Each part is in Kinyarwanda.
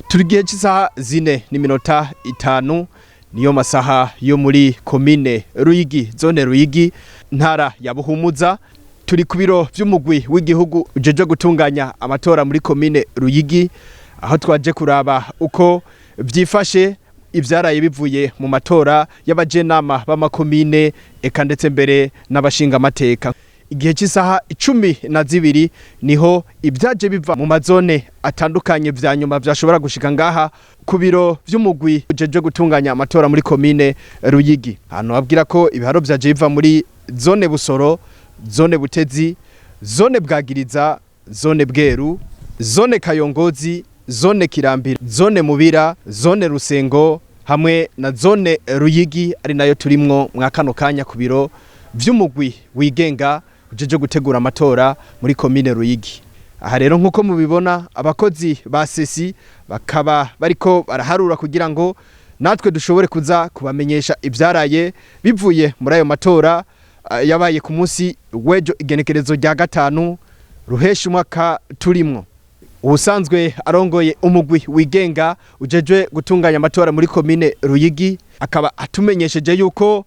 turi gihe cy'isaha 4:05 niyo masaha yo muri Komine Ruyigi, zone Ruyigi, ntara ya Buhumuza. Turi ku biro vy'umugwi w'igihugu ujeje gutunganya amatora muri Komine Ruyigi, aho twaje kuraba uko vyifashe ivyaraye bivuye mu matora y'abajenama b'amakomine eka ndetse mbere n'abashinga amateka. Igihe cy'isaha 12 niho ibyaje biva mu mazone atandukanye vya nyuma vyashobora gushika ngaha ku biro vy'umugwi ujeje gutunganya amatora muri Komine Ruyigi. Hano babwira ko ibiharo vyaje biva muri zone Busoro, zone Butezi, zone Bwagiriza, zone Bweru, zone Kayongozi, zone Kirambira, zone Mubira, zone Rusengo hamwe na zone Ruyigi ari nayo turimwo mwakano kanya ku biro vy'umugwi wigenga ujeje gutegura amatora muri Komine Ruyigi. Aha rero nkuko mubibona abakozi ba sesi bakaba bariko baraharura kugira ngo natwe dushobore kuza kubamenyesha ivyaraye bivuye muri ayo matora yabaye ku munsi w'ejo igenekerezo rya 5 Ruheshi umwaka turimwo. Ubusanzwe arongoye umugwi wigenga ujeje gutunganya amatora muri Komine Ruyigi akaba atumenyesheje yuko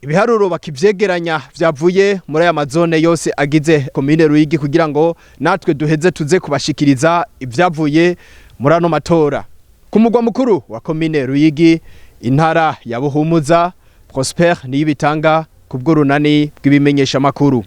ibiharuro bakivyegeranya vyavuye muri aya mazone yose agize Komine Ruyigi kugira ngo natwe duheze tuze kubashikiriza ivyavuye muri ano matora. Ku mugwa mukuru wa Komine Ruyigi, intara ya Buhumuza, Prosper Niyibitanga kubwo runani bw'ibimenyesha makuru.